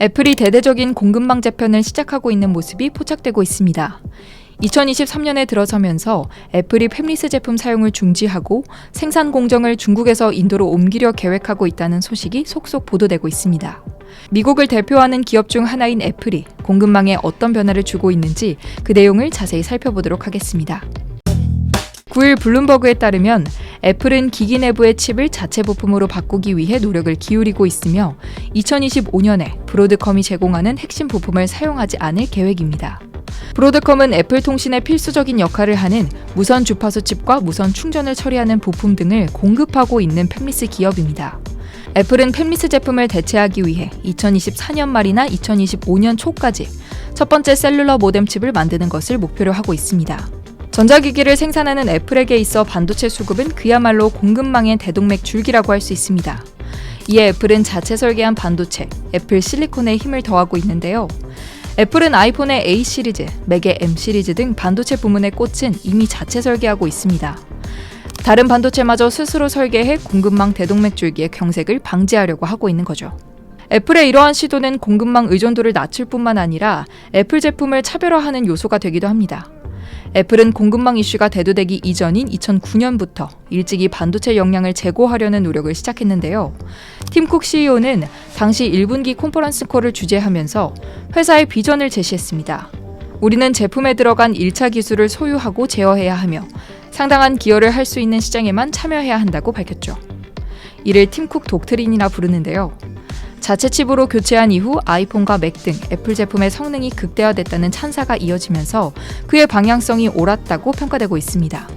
애플이 대대적인 공급망 재편을 시작하고 있는 모습이 포착되고 있습니다. 2023년에 들어서면서 애플이 팹리스 제품 사용을 중지하고 생산 공정을 중국에서 인도로 옮기려 계획하고 있다는 소식이 속속 보도되고 있습니다. 미국을 대표하는 기업 중 하나인 애플이 공급망에 어떤 변화를 주고 있는지 그 내용을 자세히 살펴보도록 하겠습니다. 9일 블룸버그에 따르면 애플은 기기 내부의 칩을 자체 부품으로 바꾸기 위해 노력을 기울이고 있으며 2025년에 브로드컴이 제공하는 핵심 부품을 사용하지 않을 계획입니다. 브로드컴은 애플 통신의 필수적인 역할을 하는 무선 주파수 칩과 무선 충전을 처리하는 부품 등을 공급하고 있는 팹리스 기업입니다. 애플은 팹리스 제품을 대체하기 위해 2024년 말이나 2025년 초까지 첫 번째 셀룰러 모뎀 칩을 만드는 것을 목표로 하고 있습니다. 전자기기를 생산하는 애플에게 있어 반도체 수급은 그야말로 공급망의 대동맥 줄기라고 할 수 있습니다. 이에 애플은 자체 설계한 반도체, 애플 실리콘에 힘을 더하고 있는데요. 애플은 아이폰의 A 시리즈, 맥의 M 시리즈 등 반도체 부문의 꽃은 이미 자체 설계하고 있습니다. 다른 반도체마저 스스로 설계해 공급망 대동맥 줄기의 경색을 방지하려고 하고 있는 거죠. 애플의 이러한 시도는 공급망 의존도를 낮출 뿐만 아니라 애플 제품을 차별화하는 요소가 되기도 합니다. 애플은 공급망 이슈가 대두되기 이전인 2009년부터 일찍이 반도체 역량을 제고하려는 노력을 시작했는데요. 팀 쿡 CEO는 당시 1분기 컨퍼런스 콜을 주재하면서 회사의 비전을 제시했습니다. 우리는 제품에 들어간 1차 기술을 소유하고 제어해야 하며 상당한 기여를 할 수 있는 시장에만 참여해야 한다고 밝혔죠. 이를 팀 쿡 독트린이라 부르는데요. 자체 칩으로 교체한 이후 아이폰과 맥 등 애플 제품의 성능이 극대화됐다는 찬사가 이어지면서 그의 방향성이 옳았다고 평가되고 있습니다.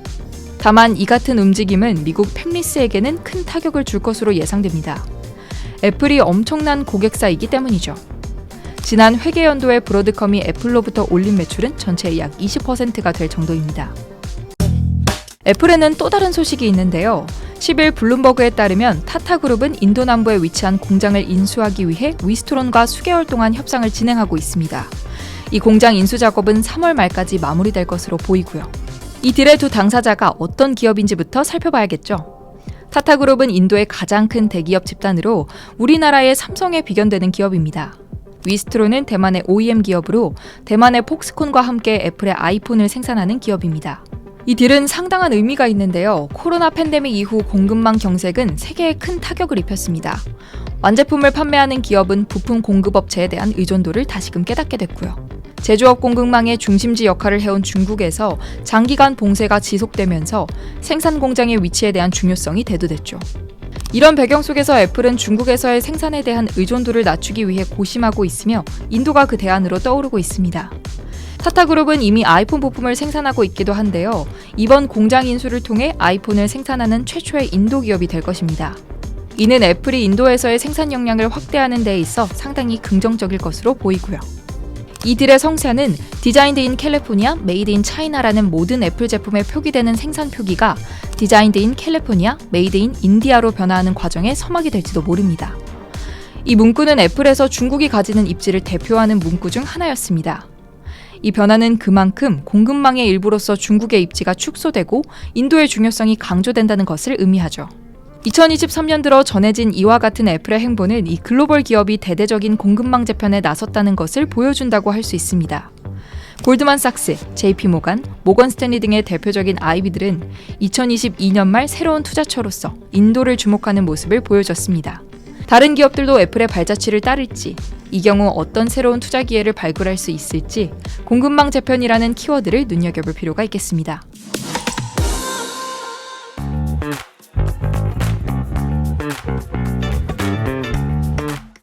다만 이 같은 움직임은 미국 팹리스에게는 큰 타격을 줄 것으로 예상됩니다. 애플이 엄청난 고객사이기 때문이죠. 지난 회계연도에 브로드컴이 애플로부터 올린 매출은 전체의 약 20%가 될 정도입니다. 애플에는 또 다른 소식이 있는데요. 10일 블룸버그에 따르면 타타그룹은 인도 남부에 위치한 공장을 인수하기 위해 위스트론과 수개월 동안 협상을 진행하고 있습니다. 이 공장 인수 작업은 3월 말까지 마무리될 것으로 보이고요. 이 딜의 두 당사자가 어떤 기업인지부터 살펴봐야겠죠. 타타그룹은 인도의 가장 큰 대기업 집단으로 우리나라의 삼성에 비견되는 기업입니다. 위스트론은 대만의 OEM 기업으로 대만의 폭스콘과 함께 애플의 아이폰을 생산하는 기업입니다. 이 딜은 상당한 의미가 있는데요. 코로나 팬데믹 이후 공급망 경색은 세계에 큰 타격을 입혔습니다. 완제품을 판매하는 기업은 부품 공급업체에 대한 의존도를 다시금 깨닫게 됐고요. 제조업 공급망의 중심지 역할을 해온 중국에서 장기간 봉쇄가 지속되면서 생산 공장의 위치에 대한 중요성이 대두됐죠. 이런 배경 속에서 애플은 중국에서의 생산에 대한 의존도를 낮추기 위해 고심하고 있으며 인도가 그 대안으로 떠오르고 있습니다. 타타그룹은 이미 아이폰 부품을 생산하고 있기도 한데요. 이번 공장 인수를 통해 아이폰을 생산하는 최초의 인도 기업이 될 것입니다. 이는 애플이 인도에서의 생산 역량을 확대하는 데 있어 상당히 긍정적일 것으로 보이고요. 이 딜의 성사는 디자인드 인 캘리포니아, 메이드 인 차이나라는 모든 애플 제품에 표기되는 생산 표기가 디자인드 인 캘리포니아, 메이드 인 인디아로 변화하는 과정에 서막이 될지도 모릅니다. 이 문구는 애플에서 중국이 가지는 입지를 대표하는 문구 중 하나였습니다. 이 변화는 그만큼 공급망의 일부로서 중국의 입지가 축소되고 인도의 중요성이 강조된다는 것을 의미하죠. 2023년 들어 전해진 이와 같은 애플의 행보는 이 글로벌 기업이 대대적인 공급망 재편에 나섰다는 것을 보여준다고 할 수 있습니다. 골드만삭스, JP모간, 모건스탠리 등의 대표적인 IB들은 2022년 말 새로운 투자처로서 인도를 주목하는 모습을 보여줬습니다. 다른 기업들도 애플의 발자취를 따를지, 이 경우 어떤 새로운 투자 기회를 발굴할 수 있을지 공급망 재편이라는 키워드를 눈여겨볼 필요가 있겠습니다.